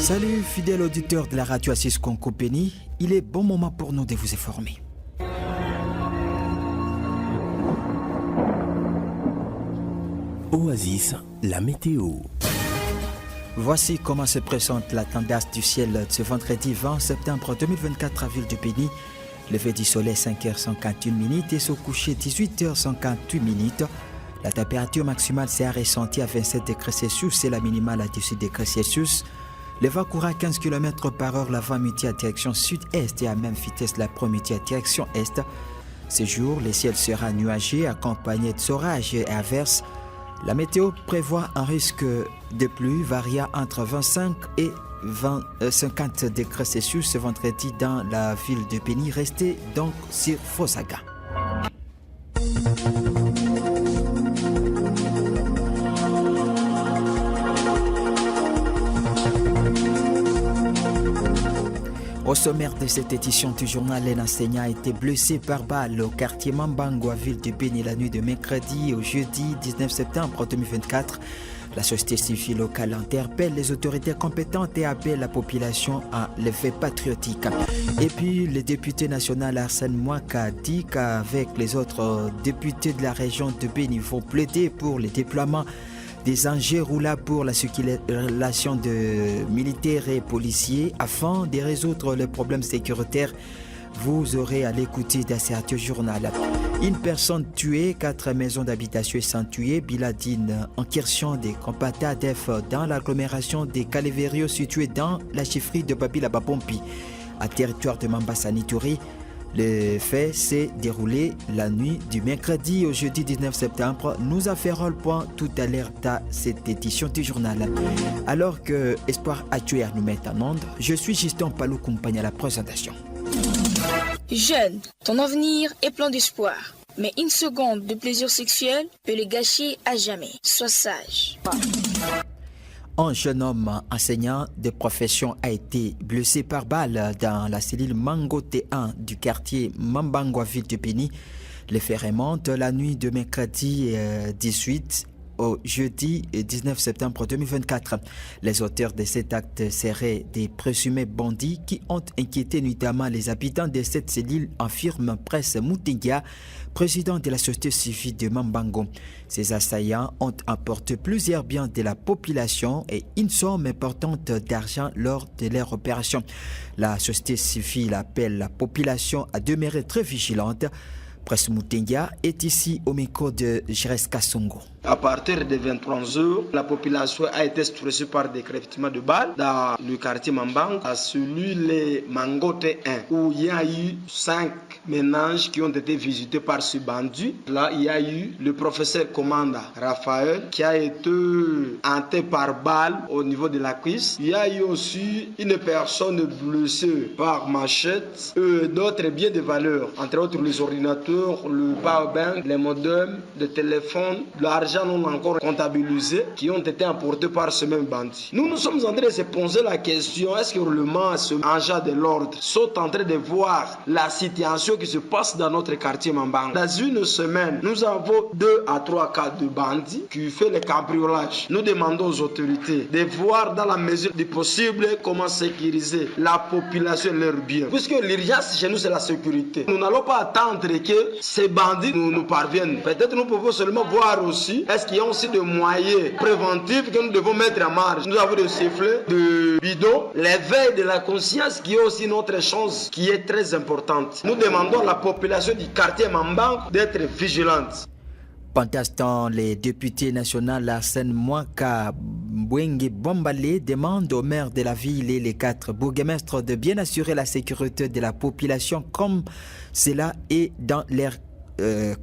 Salut fidèles auditeurs de la radio Assis Conco Béni, il est bon moment pour nous de vous informer. Oasis, la météo. Voici comment se présente la tendance du ciel ce vendredi 20 septembre 2024 à Ville du Béni. Levé du soleil 5h51 et au coucher 18h58. La température maximale s'est ressentie à 27 degrés Celsius et la minimale à 18 degrés Celsius. Le vent court à 15 km par heure l'avant-midi à direction sud-est et à même vitesse l'après-midi à direction est. Ce jour, le ciel sera nuagé accompagné d'orages et averses. La météo prévoit un risque de pluie variant entre 25 et 50 degrés Celsius ce vendredi dans la ville de Béni. Restez donc sur Fosaga. Au sommaire de cette édition du journal, un enseignant a été blessé par balle au quartier Mambango à Ville de Béni la nuit de mercredi au jeudi 19 septembre 2024. La société civile locale interpelle les autorités compétentes et appelle la population à l'effet patriotique. Et puis, le député national Arsène Mouaka dit qu'avec les autres députés de la région de Béni, ils vont plaider pour le déploiement des engins roulables pour la circulation de militaires et policiers afin de résoudre les problèmes sécuritaires. Vous aurez à l'écouter dans ce journal. Une personne tuée, 4 maisons d'habitation sont tuées. Biladine en Kirchon des Compata Def dans l'agglomération des Caleverio située dans la chefferie de Babila Babompi, à territoire de Mambasa-Nitouri. Le fait s'est déroulé la nuit du mercredi au jeudi 19 septembre. Nous affairons le point tout à l'heure dans cette édition du journal. Alors que Espoir Actuaire nous met en onde, je suis Justin Palou, compagnie à la présentation. Jeune, ton avenir est plein d'espoir. Mais une seconde de plaisir sexuel peut le gâcher à jamais. Sois sage. Un jeune homme enseignant de profession a été blessé par balle dans la cellule Mangote 1 du quartier Mambango à Ville de Béni. Les faits remontent la nuit de mercredi 18 au jeudi 19 septembre 2024. Les auteurs de cet acte seraient des présumés bandits qui ont inquiété notamment les habitants de cette cellule, affirme Presse Moutinga, président de la société civile de Mambango. Ces assaillants ont emporté plusieurs biens de la population et une somme importante d'argent lors de leur opération. La société civile appelle la population à demeurer très vigilante. Presse Moutinga est ici au micro de Jerez Kassongo. À partir de 23h, la population a été stressée par des crépitements de balles dans le quartier Mambango, à celui de Mangote 1, où il y a eu 5 ménages qui ont été visités par ce bandit. Là, il y a eu le professeur commandant Raphaël qui a été hanté par balle au niveau de la cuisse. Il y a eu aussi une personne blessée par machette, d'autres biens de valeur, entre autres les ordinateurs, le powerbank, les modems, les téléphones, l'argent non encore comptabilisés qui ont été emportés par ce même bandit. Nous sommes en train de se poser la question, est-ce que réellement ce agent de l'ordre sont en train de voir la situation qui se passe dans notre quartier Mambango. Dans une semaine, nous avons 2 à 3 cas de bandits qui font le cambriolage. Nous demandons aux autorités de voir dans la mesure du possible comment sécuriser la population et leurs biens. Puisque l'urgence chez nous c'est la sécurité. Nous n'allons pas attendre que ces bandits nous parviennent. Peut-être nous pouvons seulement voir aussi est-ce qu'il y a aussi des moyens préventifs que nous devons mettre en marche. Nous avons des sifflets, de bidons, l'éveil de la conscience qui est aussi notre chance qui est très importante. Nous demandons à la population du quartier Mambango d'être vigilante. Pendant ce temps, les députés nationaux Arsène Mouaka Bouengue Bombale demandent au maire de la ville et les 4 bourgmestres de bien assurer la sécurité de la population comme cela est dans leur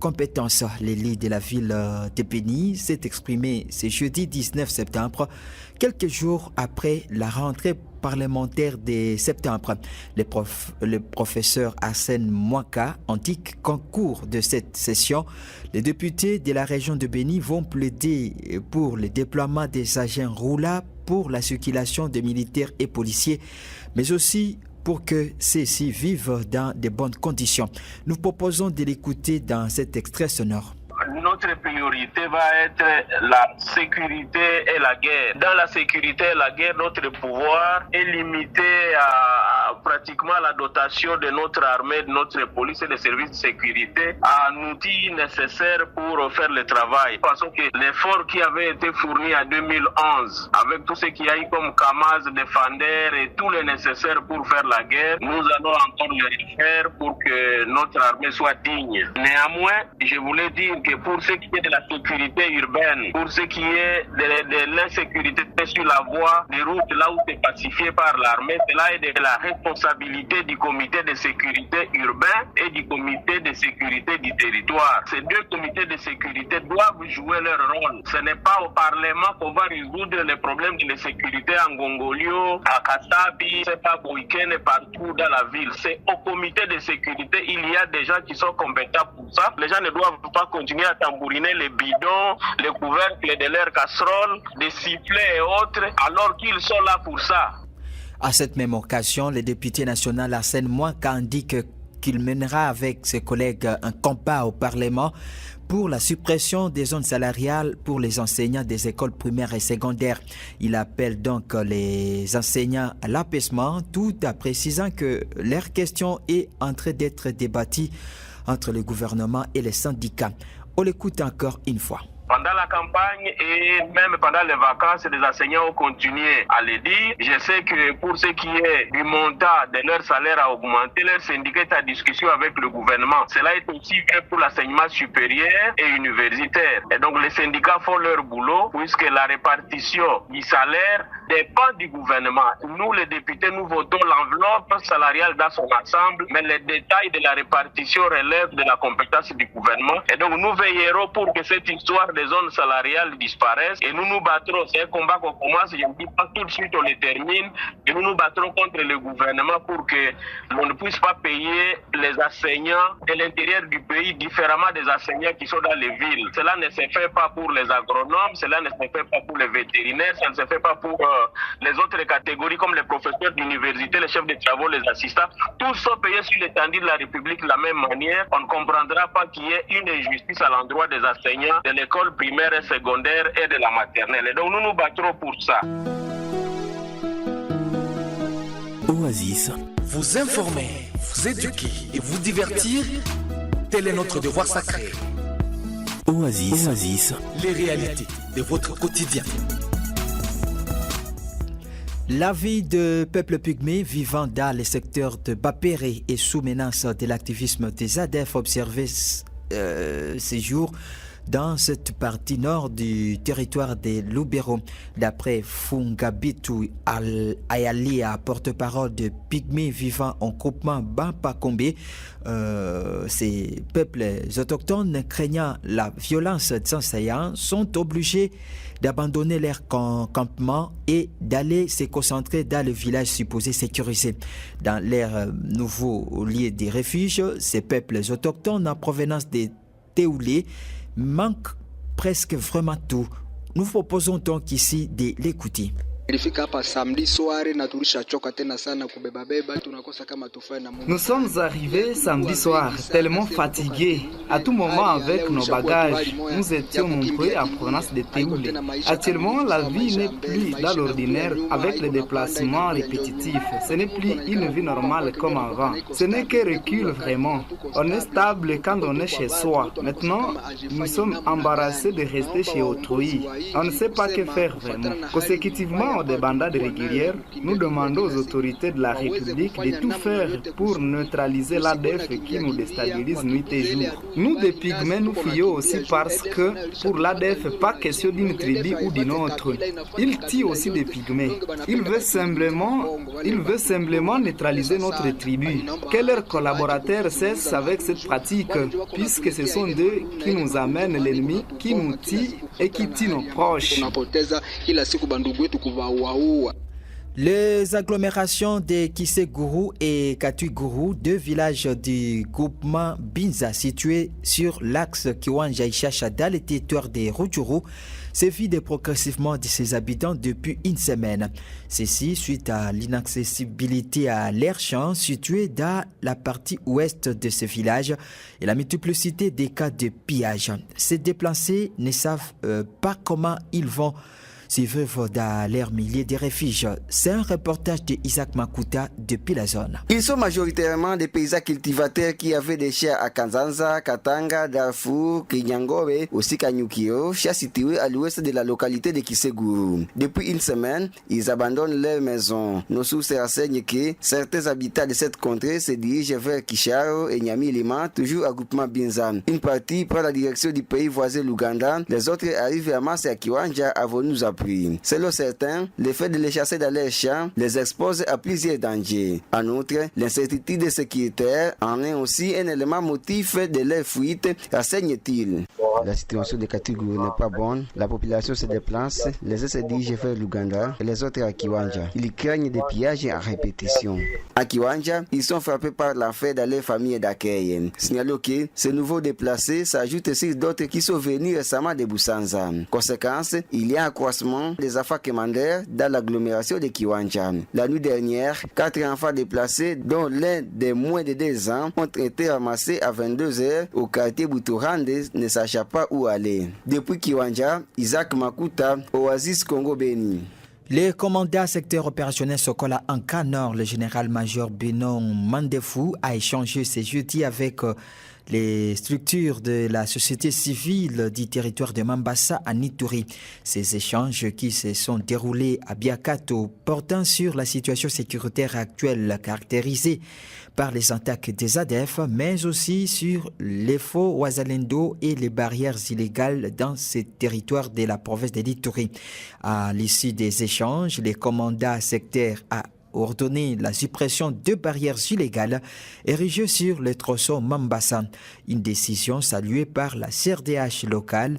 compétences. L'élu de la ville de Béni s'est exprimé ce jeudi 19 septembre, quelques jours après la rentrée parlementaire de septembre. Le professeur Arsène Mouaka indique qu'en cours de cette session, les députés de la région de Béni vont plaider pour le déploiement des agents roulables pour la circulation des militaires et policiers, mais aussi pour que ceux-ci vivent dans de bonnes conditions. Nous proposons de l'écouter dans cet extrait sonore. notre priorité va être la sécurité et la guerre. Dans la sécurité et la guerre, notre pouvoir est limité à pratiquement la dotation de notre armée, de notre police et des services de sécurité en outils nécessaires pour faire le travail. Parce que l'effort qui avait été fourni en 2011, avec tout ce qu'il y a eu comme Kamaz, Defender et tout le nécessaire pour faire la guerre, nous allons encore le refaire pour que notre armée soit digne. Néanmoins, je voulais dire que pour ce qui est de la sécurité urbaine, pour ce qui est de l'insécurité sur la voie des routes, là où c'est pacifié par l'armée, cela est de la responsabilité du comité de sécurité urbain et du comité de sécurité du territoire. Ces deux comités de sécurité doivent jouer leur rôle. Ce n'est pas au Parlement qu'on va résoudre les problèmes de la sécurité en Gongolio, à Katabi, c'est pas Boïken et partout dans la ville. C'est au comité de sécurité. Il y a des gens qui sont compétents pour ça. Les gens ne doivent pas continuer à tambouriner les bidons, les couvercles de leurs casseroles, des sifflets et autres, alors qu'ils sont là pour ça. À cette même occasion, le député national Arsène Mouaka indique qu'il mènera avec ses collègues un combat au Parlement pour la suppression des zones salariales pour les enseignants des écoles primaires et secondaires. Il appelle donc les enseignants à l'apaisement, tout en précisant que leur question est en train d'être débattue entre le gouvernement et les syndicats. On l'écoute encore une fois. Pendant la campagne et même pendant les vacances, les enseignants ont continué à le dire. Je sais que pour ce qui est du montant de leur salaire à augmenter, leur syndicat est en discussion avec le gouvernement. Cela est aussi vrai pour l'enseignement supérieur et universitaire. Et donc les syndicats font leur boulot puisque la répartition du salaire dépend du gouvernement. Nous, les députés, nous votons l'enveloppe salariale dans son ensemble, mais les détails de la répartition relèvent de la compétence du gouvernement. Et donc nous veillerons pour que cette histoire des zones salariales disparaissent et nous nous battrons. C'est un combat qu'on commence, je ne dis pas tout de suite on le termine, et nous nous battrons contre le gouvernement pour que l'on ne puisse pas payer les enseignants de l'intérieur du pays différemment des enseignants qui sont dans les villes. Cela ne se fait pas pour les agronomes, cela ne se fait pas pour les vétérinaires, ça ne se fait pas pour les autres catégories comme les professeurs d'université, les chefs de travaux, les assistants. Tous sont payés sur l'étendue de la République de la même manière. On ne comprendra pas qu'il y ait une injustice à l'endroit des enseignants de l'école primaire et secondaire et de la maternelle. Et donc nous nous battrons pour ça. Oasis. Vous informer, vous éduquer et vous divertir, tel est notre devoir sacré. Oasis. Oasis. Les réalités de votre quotidien. La vie de peuple pygmée vivant dans les secteurs de Bapéré et sous menace de l'activisme des ADF observé ces jours dans cette partie nord du territoire des Lubero. D'après Fungabitu Ayalia, porte-parole de pygmées vivant en groupement Bampakombe, ces peuples autochtones craignant la violence des assaillants sont obligés d'abandonner leur campement et d'aller se concentrer dans le village supposé sécurisé. Dans leur nouveau lieu de refuge, ces peuples autochtones en provenance des Teoulé manquent presque vraiment tout. Nous proposons donc ici de l'écouter. Nous sommes arrivés samedi soir, tellement fatigués. À tout moment, avec nos bagages, nous étions nombreux en provenance de Teoulé. Actuellement, la vie n'est plus dans l'ordinaire avec les déplacements répétitifs. Ce n'est plus une vie normale comme avant. Ce n'est que recul vraiment. On est stable quand on est chez soi. Maintenant, nous sommes embarrassés de rester chez autrui. On ne sait pas que faire vraiment. Consécutivement aux débandades régulières, nous demandons aux autorités de la République de tout faire pour neutraliser l'ADF qui nous déstabilise nuit et jour. Nous, des pygmées, nous fuyons aussi parce que pour l'ADF, pas question d'une tribu ou d'une autre. Il tue aussi des pygmées. Il veut simplement neutraliser notre tribu. Que leurs collaborateurs cessent avec cette pratique, puisque ce sont eux qui nous amènent l'ennemi, qui nous tue et qui tue nos proches. Les agglomérations de Kiseguru et Katuiguru, deux villages du groupement Binza situés sur l'axe Kiwanja-Ishasha dans le territoire de Rutshuru, se vident progressivement de ses habitants depuis une semaine. Ceci suite à l'inaccessibilité à l'air champ situé dans la partie ouest de ce village et la multiplicité des cas de pillage. Ces déplacés ne savent pas comment ils vont survivre dans leur milliers de refuges. C'est un reportage de Isaac Makuta depuis la zone. Ils sont majoritairement des paysans cultivateurs qui avaient des champs à Kanzanza, Katanga, Darfour, Kinyangobe, aussi Kanyukio, champs situés à l'ouest de la localité de Kiseguru. Depuis une semaine, ils abandonnent leurs maisons. Nos sources renseignent que certains habitants de cette contrée se dirigent vers Kisharo et Nyamilima, toujours à groupement Binzan. Une partie prend la direction du pays voisin l'Ouganda, les autres arrivent à Massa et à Kiwanja avant nous apprendre. Selon certains, le fait de les chasser dans leurs champs les expose à plusieurs dangers. En outre, l'incertitude sécuritaire en est aussi un élément motif de leur fuite, renseigne-t-il. La situation de Katuiguru n'est pas bonne. La population se déplace, les uns se dirigent vers l'Ouganda et les autres à Kiwanja. Ils craignent des pillages à répétition. À Kiwanja, ils sont frappés par l'enfer dans leur famille d'accueil. Signalons que ces nouveaux déplacés s'ajoutent sur d'autres qui sont venus récemment de Busanza. Conséquence, il y a un accroissement des enfants commandeurs dans l'agglomération de Kiwanja. La nuit dernière, 4 enfants déplacés, dont l'un de moins de 2 ans, ont été ramassés à 22h au quartier Boutourande, ne sachant pas où aller. Depuis Kiwanja, Isaac Makuta, Oasis Congo Béni. Le commandant secteur opérationnel Sokola Anka Nord, le général-major Benon Mandefou, a échangé ce jeudi avec les structures de la société civile du territoire de Mambasa à Ituri. Ces échanges qui se sont déroulés à Biakato portant sur la situation sécuritaire actuelle caractérisée par les attaques des ADF, mais aussi sur les faux Ouazalendo et les barrières illégales dans ces territoires de la province de l'Ituri. À l'issue des échanges, les commandants sectaires a ordonné la suppression de barrières illégales érigées sur le tronçon Mambasa. Une décision saluée par la CRDH locale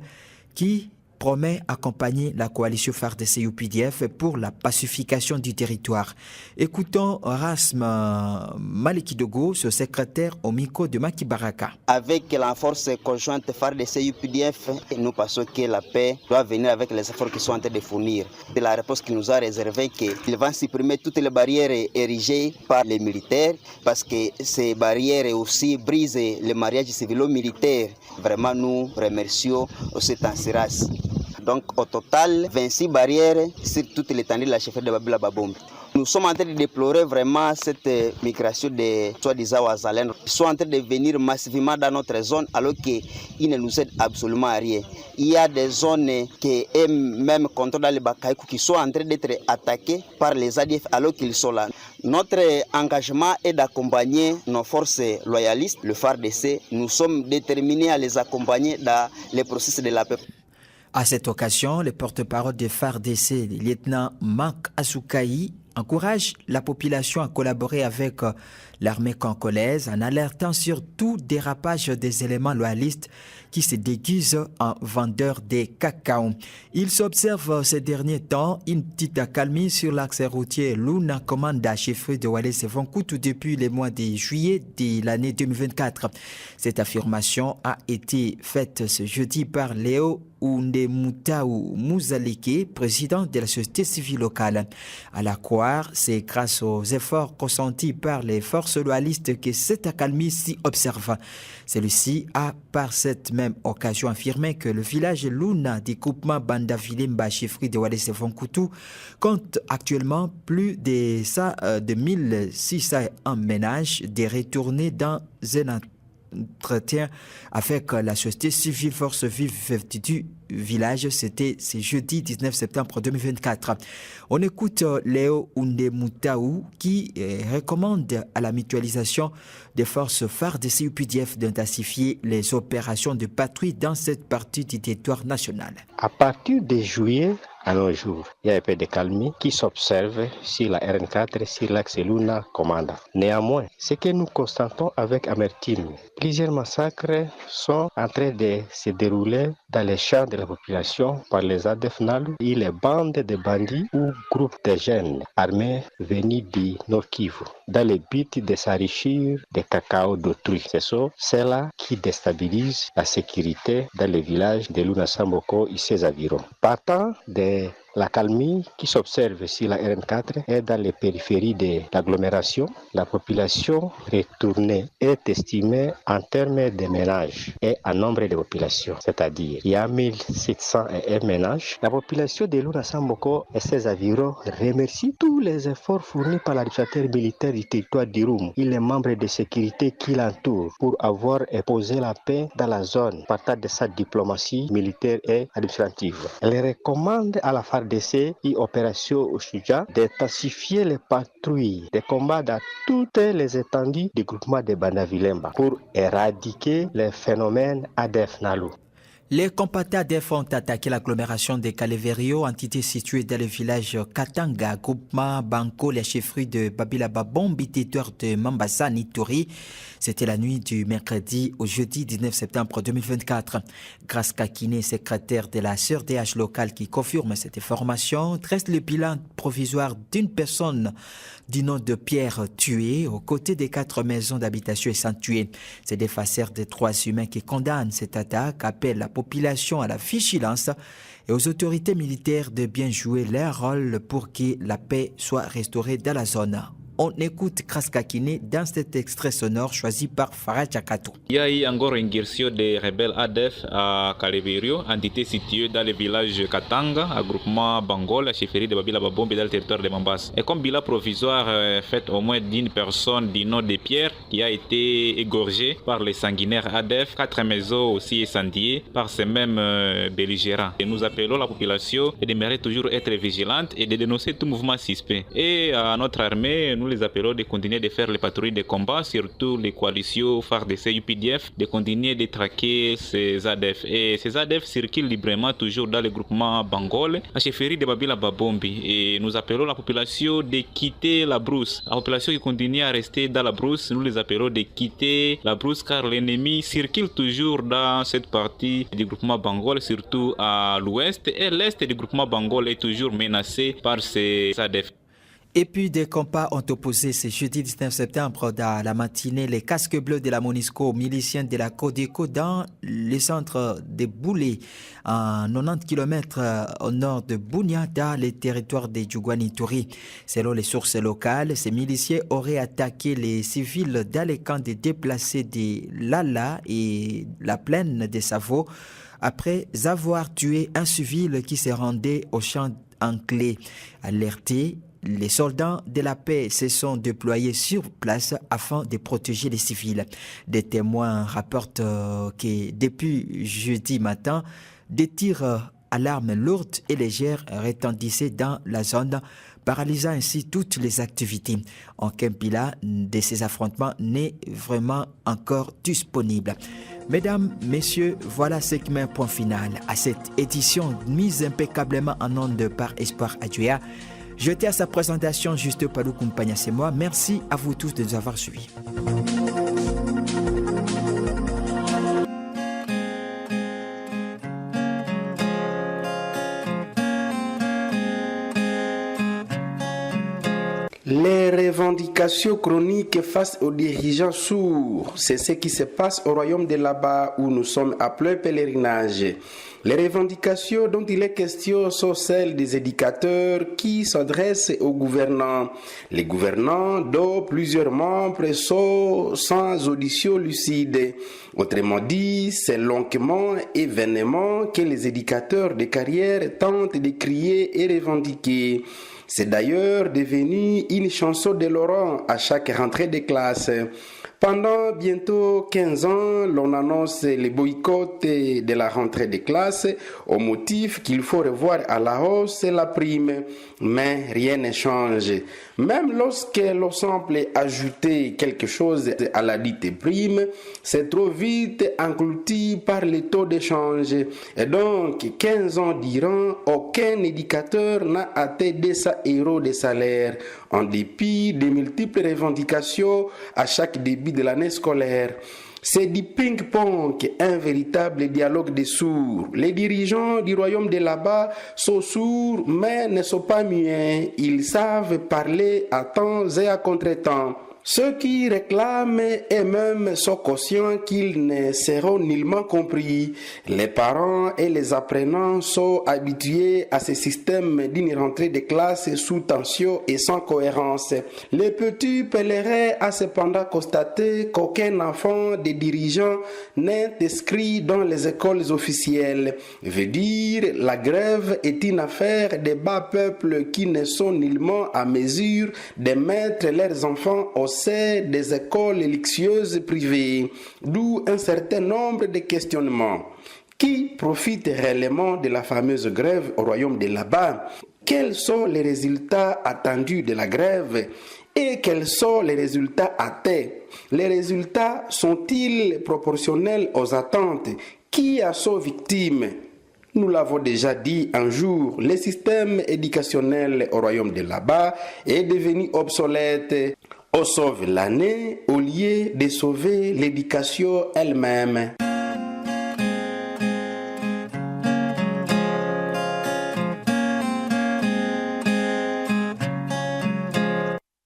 qui promet accompagner la coalition FARDC-UPDF pour la pacification du territoire. Écoutons Rasma Malikidogo, ce secrétaire au micro de Maki Baraka. Avec la force conjointe FARDC-UPDF, nous pensons que la paix doit venir avec les efforts qu'ils sont en train de fournir. C'est la réponse qui nous a réservé qu'ils vont supprimer toutes les barrières érigées par les militaires parce que ces barrières aussi brisent le mariage civilo-militaire. Vraiment, nous remercions cet Ansiras. Donc au total, 26 barrières sur toute l'étendue de la chefferie de Babila Babombe. Nous sommes en train de déplorer vraiment cette migration des soi-disant Ouazalènes. Ils sont en train de venir massivement dans notre zone alors qu'ils ne nous aident absolument à rien. Il y a des zones qui même contrôlent dans les Bakaïkou qui sont en train d'être attaquées par les ADF alors qu'ils sont là. Notre engagement est d'accompagner nos forces loyalistes, le FARDC. Nous sommes déterminés à les accompagner dans les processus de la paix. À cette occasion, le porte-parole de FARDC, le lieutenant Marc Asukaï, encourage la population à collaborer avec l'armée congolaise en alertant sur tout dérapage des éléments loyalistes qui se déguisent en vendeurs de cacao. Il s'observe ces derniers temps une petite accalmie sur l'axe routier Luna Komanda, chef de Wallace Vonkutu depuis le mois de juillet de l'année 2024. Cette affirmation a été faite ce jeudi par Léo Oundemutaou Mouzaleke, président de la société civile locale. À la croire, c'est grâce aux efforts consentis par les forces loyalistes que cette accalmie s'y observe. Celui-ci a par cette même occasion affirmé que le village Luna du groupement Banda Vilimba, chefferie de Wallace Vonkutu, compte actuellement plus de 1600 ménages de retournés dans un entretien avec la société civile Force Vive du village. C'était ce jeudi 19 septembre 2024. On écoute Léo Oundemutaou qui recommande à la mutualisation des forces FARDC et UPDF d'intensifier les opérations de patrouille dans cette partie du territoire national. À partir de juillet, à nos jours. Il y a un peu de calmie qui s'observe sur la RN4 sur l'axe Luna Comanda. Néanmoins, ce que nous constatons avec amertume, plusieurs massacres sont en train de se dérouler dans les champs de la population par les ADF NALU et les bandes de bandits ou groupes de jeunes armés venus du Nord Kivu dans le but de s'enrichir des cacao d'autrui. C'est cela qui déstabilise la sécurité dans les villages de Luna Samboko et ses environs. Partant de la calmie qui s'observe sur la RN4 et dans les périphéries de l'agglomération, la population retournée est estimée en termes de ménages et en nombre de populations, c'est-à-dire il y a 1701 ménages. La population de Luna Samboko et ses environs remercie tous les efforts fournis par l'administrateur militaire du territoire d'Irum et les membres de sécurité qui l'entourent pour avoir imposé la paix dans la zone partant de sa diplomatie militaire et administrative. Elle recommande à la FARDC et Opération Oshuja d'intensifier les patrouilles de combat dans toutes les étendues du groupement de Banda-Vilemba pour éradiquer les phénomènes ADF NALU. Les combattants ADF ont attaqué l'agglomération de Kaleverio, entité située dans le village Katanga, groupement Banco, les chefferies de Babila Babombi, territoire de Mambasa, Nitori. C'était la nuit du mercredi au jeudi 19 septembre 2024. Grace Kakine, secrétaire de la CERDH locale qui confirme cette information, dresse le bilan provisoire d'une personne du nom de Pierre tuée aux côtés des 4 maisons d'habitation écentuées. C'est des fasseurs des droits humains qui condamnent cette attaque, appellent la population à la vigilance et aux autorités militaires de bien jouer leur rôle pour que la paix soit restaurée dans la zone. On écoute Kraskakine dans cet extrait sonore choisi par Farah Chakatou. Il y a eu encore une incursion des rebelles ADF à Kaleverio, entité située dans le village Katanga, à groupement Bangol, la chefferie de Babila Babombi dans le territoire de Mambas. Et comme bilan provisoire fait au moins d'une personne du nom de Pierre qui a été égorgée par les sanguinaires ADF, 4 maisons aussi incendiées par ces mêmes belligérants. Et nous appelons la population d'aimerait toujours être vigilante et de dénoncer tout mouvement suspect. Et à notre armée, nous les appelons de continuer de faire les patrouilles de combat, surtout les coalitions FARDC UPDF, de continuer de traquer ces ADF. Et ces ADF circulent librement toujours dans le groupement Bangol, la chefferie de Babila Babombi. Et nous appelons la population de quitter la brousse. La population qui continue à rester dans la brousse, nous les appelons de quitter la brousse car l'ennemi circule toujours dans cette partie du groupement Bangol, surtout à l'ouest. Et l'est du groupement Bangol est toujours menacé par ces ADF. Et puis des combats ont opposé ce jeudi 19 septembre dans la matinée les casques bleus de la MONUSCO aux miliciens de la Codeco dans le centre de Boulé, à 90 km au nord de Bunia, dans les territoires de Djougouani-Touri. Selon les sources locales, ces miliciens auraient attaqué les civils dans les camps de déplacés de Lala et la plaine de Savo après avoir tué un civil qui se rendait au champ en clé. Alertés, les soldats de la paix se sont déployés sur place afin de protéger les civils. Des témoins rapportent que depuis jeudi matin, des tirs à l'arme lourde et légère retendissaient dans la zone, paralysant ainsi toutes les activités. Aucun bilan de ces affrontements n'est vraiment encore disponible. Mesdames, Messieurs, voilà ce qui met un point final à cette édition mise impeccablement en onde par Espoir Adjoa. Jeté à sa présentation, Juste Palou Compagna, c'est moi. Merci à vous tous de nous avoir suivis. Les revendications chroniques face aux dirigeants sourds, c'est ce qui se passe au royaume de là-bas où nous sommes à plein pèlerinage. Les revendications dont il est question sont celles des éducateurs qui s'adressent aux gouvernants. Les gouvernants, dont plusieurs membres sont sans audition lucide. Autrement dit, c'est longuement et vainement que les éducateurs de carrière tentent de crier et revendiquer. C'est d'ailleurs devenu une chanson de Laurent à chaque rentrée de classe. Pendant bientôt 15 ans, l'on annonce les boycotts de la rentrée des classes au motif qu'il faut revoir à la hausse la prime. Mais rien ne change. Même lorsque l'on semble ajouter quelque chose à la dite prime, c'est trop vite englouti par les taux d'échange. Et donc, 15 ans durant, aucun éducateur n'a atteint 200 € de salaire, en dépit des multiples revendications à chaque début de l'année scolaire. C'est du ping-pong, un véritable dialogue des sourds. Les dirigeants du royaume de là-bas sont sourds, mais ne sont pas muets. Ils savent parler à temps et à contre-temps. Ceux qui réclament et même sont conscients qu'ils ne seront nullement compris. Les parents et les apprenants sont habitués à ce système d'une rentrée de classe sous tension et sans cohérence. Les petits pèlerins a cependant constaté qu'aucun enfant des dirigeants n'est inscrit dans les écoles officielles. Veut dire, la grève est une affaire des bas peuples qui ne sont nullement à mesure de mettre leurs enfants au sein des écoles luxueuses privées, d'où un certain nombre de questionnements. Qui profite réellement de la fameuse grève au royaume de là-bas? Quels sont les résultats attendus de la grève? Et quels sont les résultats atteints? Les résultats sont-ils proportionnels aux attentes? Qui a sont victimes? Nous l'avons déjà dit un jour, le système éducationnel au royaume de là-bas est devenu obsolète. On sauve l'année au lieu de sauver l'éducation elle-même.